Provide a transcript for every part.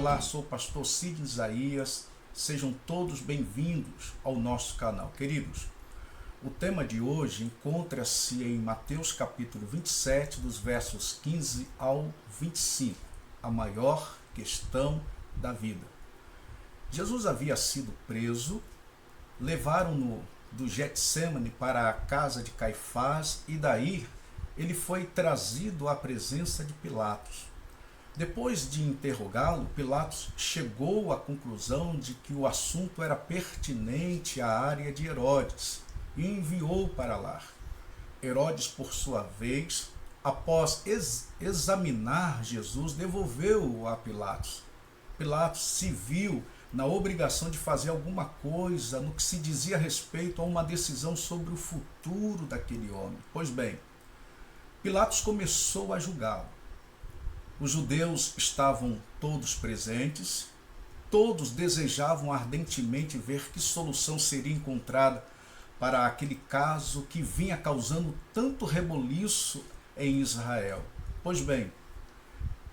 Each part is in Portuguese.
Olá, sou o pastor Cid Isaías, sejam todos bem-vindos ao nosso canal. Queridos, o tema de hoje encontra-se em Mateus capítulo 27, dos versos 15 ao 25, a maior questão da vida. Jesus havia sido preso, levaram-no do Getsêmani para a casa de Caifás e daí ele foi trazido à presença de Pilatos. Depois de interrogá-lo, Pilatos chegou à conclusão de que o assunto era pertinente à área de Herodes e enviou para lá. Herodes, por sua vez, após examinar Jesus, devolveu-o a Pilatos. Pilatos se viu na obrigação de fazer alguma coisa no que se dizia a respeito a uma decisão sobre o futuro daquele homem. Pois bem, Pilatos começou a julgá-lo. Os judeus estavam todos presentes, todos desejavam ardentemente ver que solução seria encontrada para aquele caso que vinha causando tanto reboliço em Israel. Pois bem,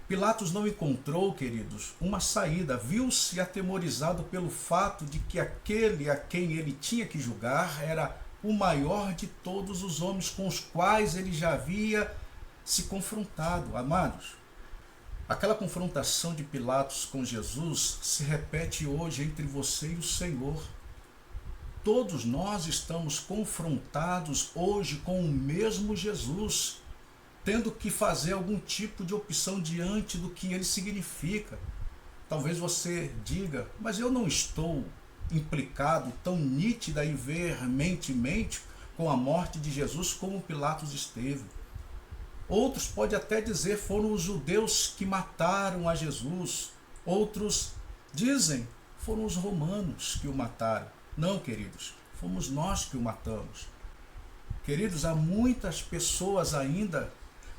Pilatos não encontrou, queridos, uma saída, viu-se atemorizado pelo fato de que aquele a quem ele tinha que julgar era o maior de todos os homens com os quais ele já havia se confrontado. Amados, aquela confrontação de Pilatos com Jesus se repete hoje entre você e o Senhor. Todos nós estamos confrontados hoje com o mesmo Jesus, tendo que fazer algum tipo de opção diante do que ele significa. Talvez você diga, mas eu não estou implicado tão nítida e veementemente com a morte de Jesus como Pilatos esteve. Outros podem até dizer foram os judeus que mataram a Jesus. Outros dizem foram os romanos que o mataram. Não, queridos, fomos nós que o matamos. Queridos, há muitas pessoas ainda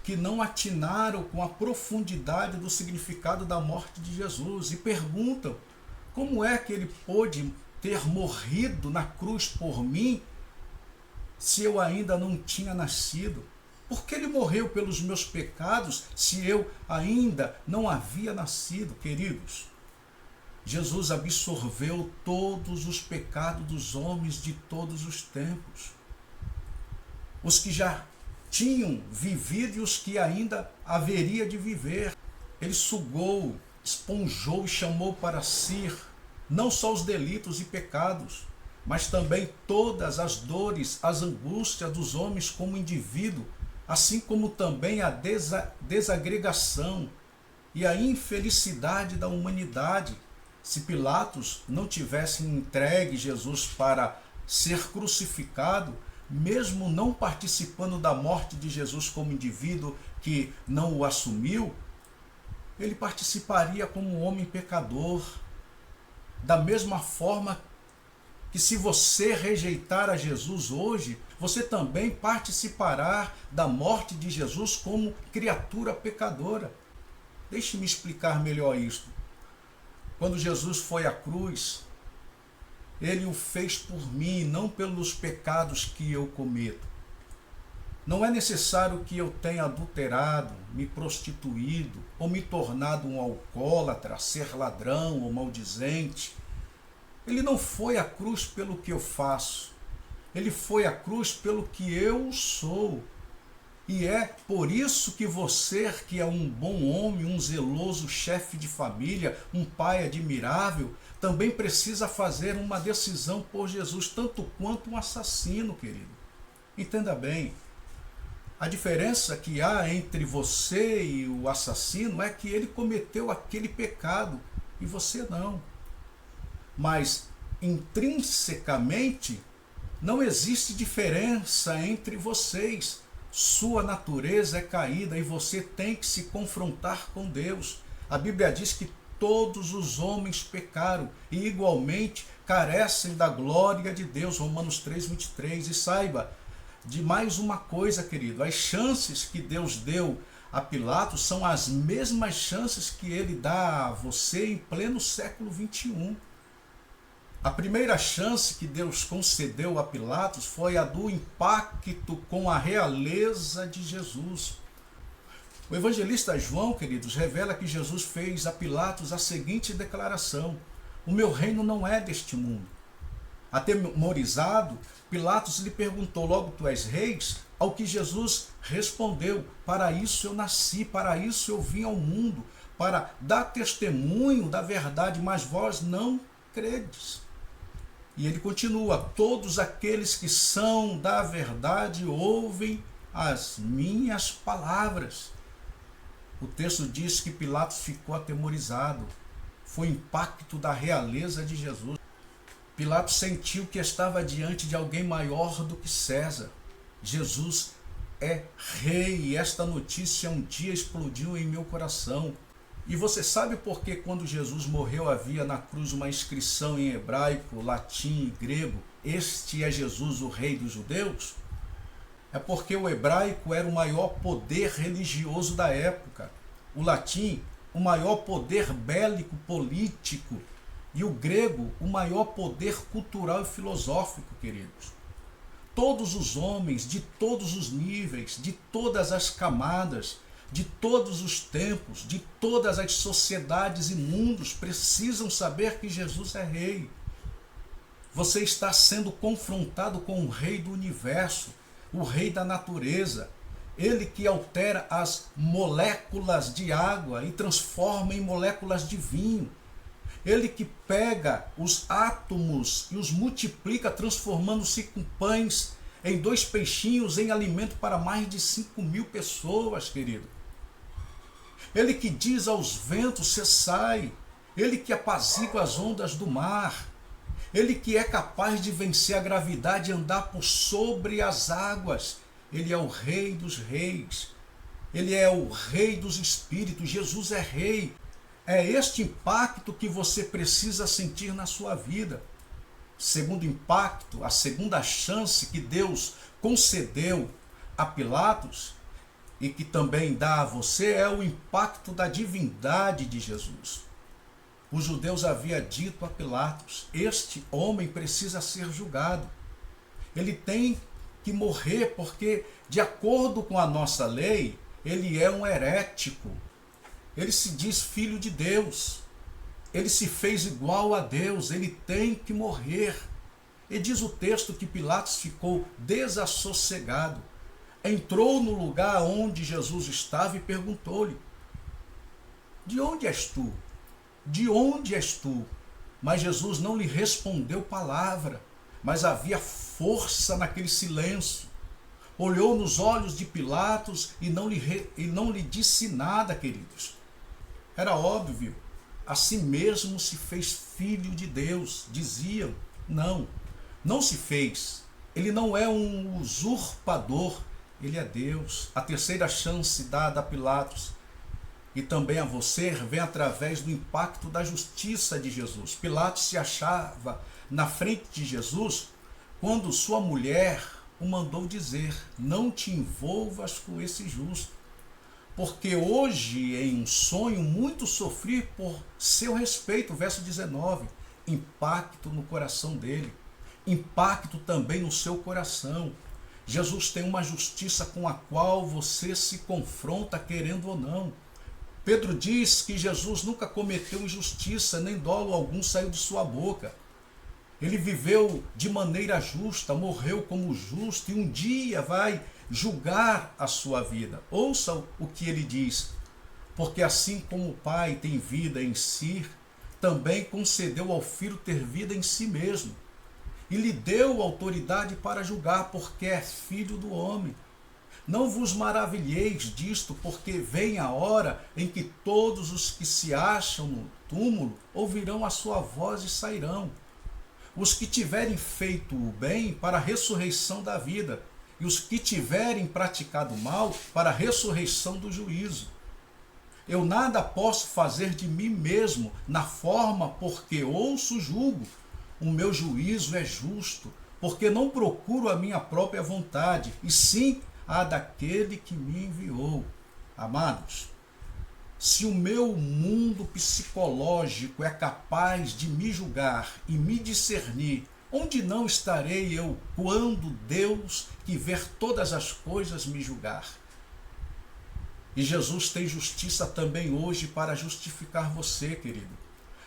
que não atinaram com a profundidade do significado da morte de Jesus e perguntam como é que ele pôde ter morrido na cruz por mim se eu ainda não tinha nascido? Por que ele morreu pelos meus pecados se eu ainda não havia nascido, queridos? Jesus absorveu todos os pecados dos homens de todos os tempos. Os que já tinham vivido e os que ainda haveria de viver. Ele sugou, esponjou e chamou para si não só os delitos e pecados, mas também todas as dores, as angústias dos homens como indivíduo, assim como também a desagregação e a infelicidade da humanidade. Se Pilatos não tivesse entregue Jesus para ser crucificado, mesmo não participando da morte de Jesus como indivíduo que não o assumiu, ele participaria como um homem pecador. Da mesma forma que se você rejeitar a Jesus hoje, você também participará da morte de Jesus como criatura pecadora. Deixe-me explicar melhor isto. Quando Jesus foi à cruz, ele o fez por mim, não pelos pecados que eu cometo. Não é necessário que eu tenha adulterado, me prostituído, ou me tornado um alcoólatra, ser ladrão ou maldizente. Ele não foi à cruz pelo que eu faço. Ele foi à cruz pelo que eu sou. E é por isso que você, que é um bom homem, um zeloso chefe de família, um pai admirável, também precisa fazer uma decisão por Jesus, tanto quanto um assassino, querido. Entenda bem, a diferença que há entre você e o assassino é que ele cometeu aquele pecado e você não. Mas intrinsecamente não existe diferença entre vocês. Sua natureza é caída e você tem que se confrontar com Deus. A Bíblia diz que todos os homens pecaram e igualmente carecem da glória de Deus. Romanos 3:23. E saiba de mais uma coisa, querido. As chances que Deus deu a Pilatos são as mesmas chances que ele dá a você em pleno século 21. A primeira chance que Deus concedeu a Pilatos foi a do impacto com a realeza de Jesus. O evangelista João, queridos, revela que Jesus fez a Pilatos a seguinte declaração: o meu reino não é deste mundo. Atemorizado, Pilatos lhe perguntou: logo tu és reis? Ao que Jesus respondeu: para isso eu nasci, para isso eu vim ao mundo, para dar testemunho da verdade, mas vós não credes. E ele continua: todos aqueles que são da verdade ouvem as minhas palavras. O texto diz que Pilatos ficou atemorizado. Foi o impacto da realeza de Jesus. Pilatos sentiu que estava diante de alguém maior do que César. Jesus é rei, e esta notícia um dia explodiu em meu coração. E você sabe por que quando Jesus morreu havia na cruz uma inscrição em hebraico, latim e grego: este é Jesus, o rei dos judeus? É porque o hebraico era o maior poder religioso da época, o latim o maior poder bélico político e o grego o maior poder cultural e filosófico, queridos. Todos os homens, de todos os níveis, de todas as camadas, de todos os tempos, de todas as sociedades e mundos precisam saber que Jesus é rei. Você está sendo confrontado com o rei do universo, o rei da natureza, ele que altera as moléculas de água e transforma em moléculas de vinho. Ele que pega os átomos e os multiplica, transformando-se com pães em 2 peixinhos, em alimento para mais de 5.000 pessoas, querido. Ele que diz aos ventos: cessai. Ele que apazigua as ondas do mar. Ele que é capaz de vencer a gravidade e andar por sobre as águas. Ele é o rei dos reis. Ele é o rei dos espíritos. Jesus é rei. É este impacto que você precisa sentir na sua vida. Segundo impacto, a segunda chance que Deus concedeu a Pilatos e que também dá a você é o impacto da divindade de Jesus. Os judeus haviam dito a Pilatos: este homem precisa ser julgado. Ele tem que morrer porque, de acordo com a nossa lei, ele é um herético. Ele se diz filho de Deus. Ele se fez igual a Deus. Ele tem que morrer. E diz o texto que Pilatos ficou desassossegado. Entrou no lugar onde Jesus estava e perguntou-lhe: de onde és tu? De onde és tu? Mas Jesus não lhe respondeu palavra, mas havia força naquele silêncio. Olhou nos olhos de Pilatos e não lhe disse nada, queridos. Era óbvio, a si mesmo se fez filho de Deus. Diziam: não, não se fez. Ele não é um usurpador, ele é Deus. A terceira chance dada a Pilatos e também a você vem através do impacto da justiça de Jesus. Pilatos se achava na frente de Jesus quando sua mulher o mandou dizer: não te envolvas com esse justo, porque hoje em um sonho muito sofri por seu respeito. Verso 19, impacto no coração dele, impacto também no seu coração. Jesus tem uma justiça com a qual você se confronta, querendo ou não. Pedro diz que Jesus nunca cometeu injustiça, nem dolo algum saiu de sua boca. Ele viveu de maneira justa, morreu como justo e um dia vai julgar a sua vida. Ouça o que ele diz: porque assim como o Pai tem vida em si, também concedeu ao Filho ter vida em si mesmo, e lhe deu autoridade para julgar, porque é filho do homem. Não vos maravilheis disto, porque vem a hora em que todos os que se acham no túmulo ouvirão a sua voz e sairão. Os que tiverem feito o bem, para a ressurreição da vida, e os que tiverem praticado o mal, para a ressurreição do juízo. Eu nada posso fazer de mim mesmo, na forma porque ouço julgo. O meu juízo é justo, porque não procuro a minha própria vontade, e sim a daquele que me enviou. Amados, se o meu mundo psicológico é capaz de me julgar e me discernir, onde não estarei eu quando Deus, que vê todas as coisas, me julgar? E Jesus tem justiça também hoje para justificar você, querido.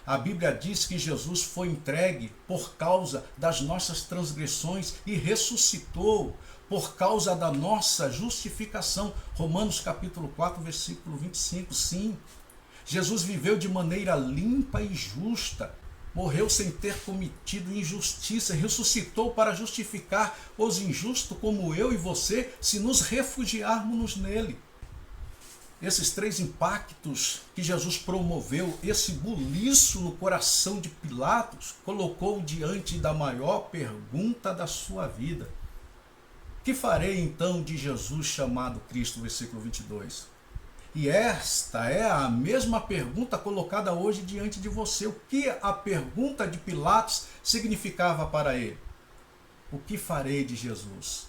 A Bíblia diz que Jesus foi entregue por causa das nossas transgressões e ressuscitou por causa da nossa justificação. Romanos capítulo 4, versículo 25. Sim, Jesus viveu de maneira limpa e justa. Morreu sem ter cometido injustiça, ressuscitou para justificar os injustos como eu e você, se nos refugiarmos nele. Esses três impactos que Jesus promoveu, esse buliço no coração de Pilatos, colocou diante da maior pergunta da sua vida. Que farei então de Jesus chamado Cristo? Versículo 22. E esta é a mesma pergunta colocada hoje diante de você. O que a pergunta de Pilatos significava para ele? O que farei de Jesus?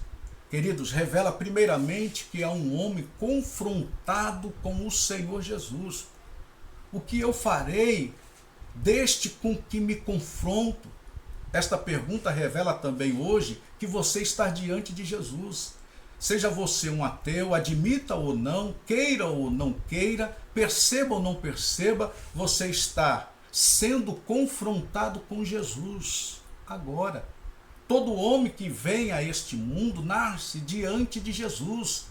Queridos, revela primeiramente que é um homem confrontado com o Senhor Jesus. O que eu farei deste com que me confronto? Esta pergunta revela também hoje que você está diante de Jesus. Seja você um ateu, admita ou não, queira ou não queira, perceba ou não perceba, você está sendo confrontado com Jesus agora. Todo homem que vem a este mundo nasce diante de Jesus.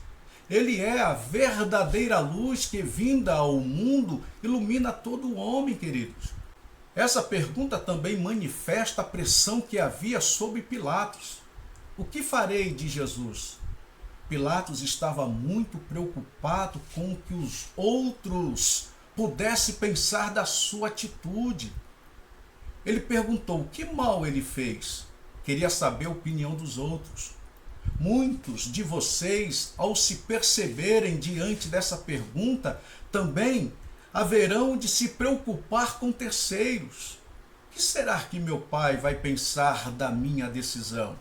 Ele é a verdadeira luz que, vinda ao mundo, ilumina todo homem, queridos. Essa pergunta também manifesta a pressão que havia sobre Pilatos. O que farei de Jesus? Pilatos estava muito preocupado com o que os outros pudessem pensar da sua atitude. Ele perguntou: que mal ele fez? Queria saber a opinião dos outros. Muitos de vocês, ao se perceberem diante dessa pergunta, também haverão de se preocupar com terceiros. O que será que meu pai vai pensar da minha decisão?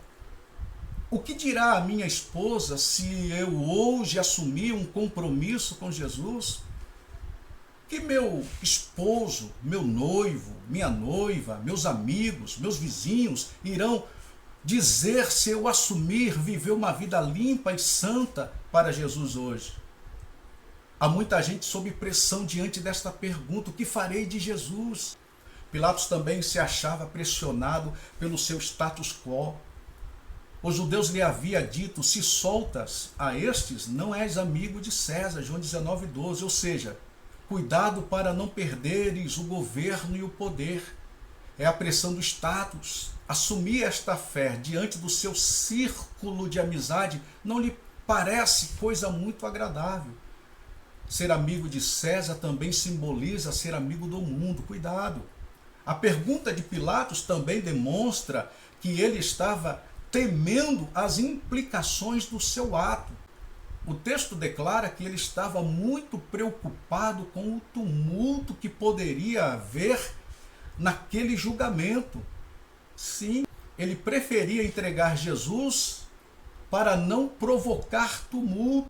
O que dirá a minha esposa se eu hoje assumir um compromisso com Jesus? Que meu esposo, meu noivo, minha noiva, meus amigos, meus vizinhos irão dizer se eu assumir viver uma vida limpa e santa para Jesus hoje? Há muita gente sob pressão diante desta pergunta: o que farei de Jesus? Pilatos também se achava pressionado pelo seu status quo. Os judeus lhe havia dito: se soltas a estes, não és amigo de César, João 19:12, ou seja, cuidado para não perderes o governo e o poder. É a pressão do status. Assumir esta fé diante do seu círculo de amizade não lhe parece coisa muito agradável. Ser amigo de César também simboliza ser amigo do mundo. Cuidado. A pergunta de Pilatos também demonstra que ele estava temendo as implicações do seu ato. O texto declara que ele estava muito preocupado com o tumulto que poderia haver naquele julgamento. Sim, ele preferia entregar Jesus para não provocar tumulto.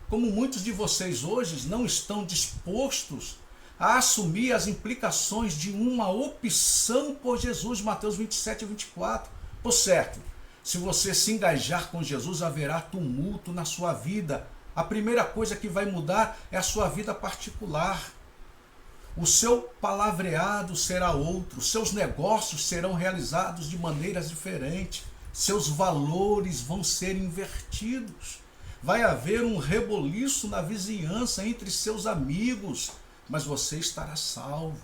Como muitos de vocês hoje não estão dispostos a assumir as implicações de uma opção por Jesus, Mateus 27:24. Por certo, se você se engajar com Jesus, haverá tumulto na sua vida. A primeira coisa que vai mudar é a sua vida particular. O seu palavreado será outro, seus negócios serão realizados de maneiras diferentes, seus valores vão ser invertidos. Vai haver um reboliço na vizinhança entre seus amigos, mas você estará salvo.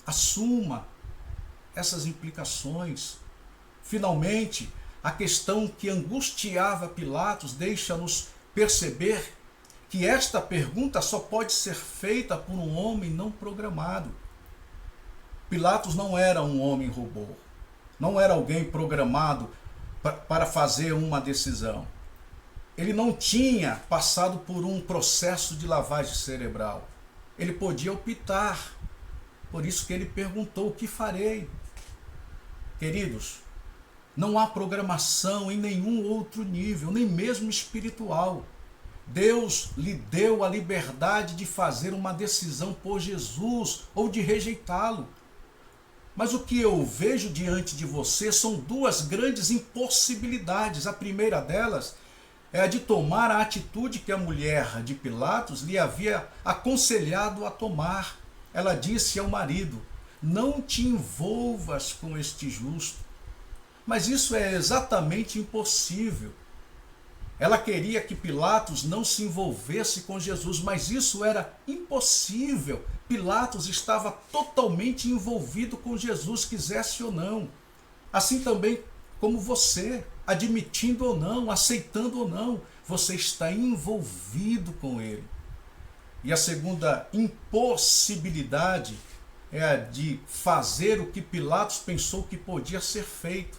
Assuma essas implicações. Finalmente, a questão que angustiava Pilatos deixa-nos perceber que esta pergunta só pode ser feita por um homem não programado. Pilatos não era um homem robô, não era alguém programado para fazer uma decisão. Ele não tinha passado por um processo de lavagem cerebral. Ele podia optar. Por isso que ele perguntou: o que farei? Queridos, não há programação em nenhum outro nível, nem mesmo espiritual. Deus lhe deu a liberdade de fazer uma decisão por Jesus ou de rejeitá-lo. Mas o que eu vejo diante de você são duas grandes impossibilidades. A primeira delas é a de tomar a atitude que a mulher de Pilatos lhe havia aconselhado a tomar. Ela disse ao marido: não te envolvas com este justo. Mas isso é exatamente impossível. Ela queria que Pilatos não se envolvesse com Jesus, mas isso era impossível. Pilatos estava totalmente envolvido com Jesus, quisesse ou não. Assim também como você, admitindo ou não, aceitando ou não, você está envolvido com ele. E a segunda impossibilidade é a de fazer o que Pilatos pensou que podia ser feito.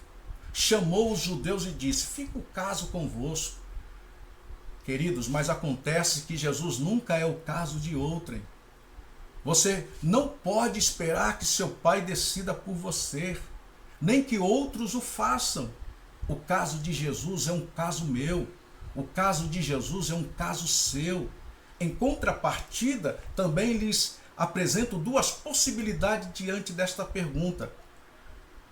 Chamou os judeus e disse: fica o caso convosco. Queridos, mas acontece que Jesus nunca é o caso de outrem. Você não pode esperar que seu pai decida por você, nem que outros o façam. O caso de Jesus é um caso meu. O caso de Jesus é um caso seu. Em contrapartida, também lhes apresento duas possibilidades diante desta pergunta.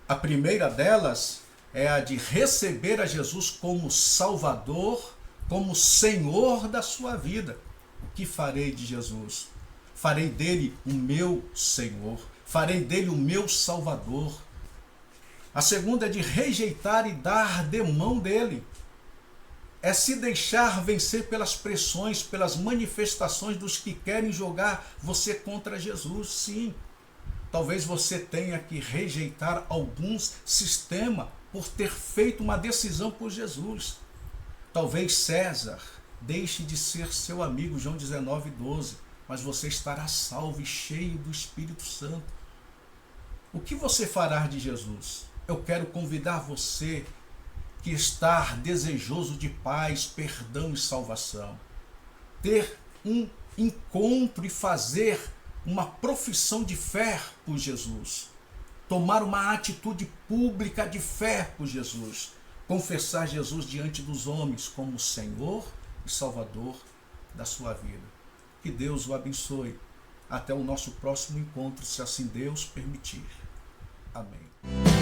A primeira delas é a de receber a Jesus como Salvador, como Senhor da sua vida. O que farei de Jesus? Farei dele o meu Senhor, farei dele o meu Salvador. A segunda é de rejeitar e dar de mão dele. É se deixar vencer pelas pressões, pelas manifestações dos que querem jogar você contra Jesus. Sim, talvez você tenha que rejeitar alguns sistemas por ter feito uma decisão por Jesus. Talvez César deixe de ser seu amigo, João 19:12, mas você estará salvo e cheio do Espírito Santo. O que você fará de Jesus? Eu quero convidar você que está desejoso de paz, perdão e salvação. Ter um encontro e fazer uma profissão de fé por Jesus. Tomar uma atitude pública de fé por Jesus. Confessar Jesus diante dos homens como Senhor e Salvador da sua vida. Que Deus o abençoe. Até o nosso próximo encontro, se assim Deus permitir. Amém.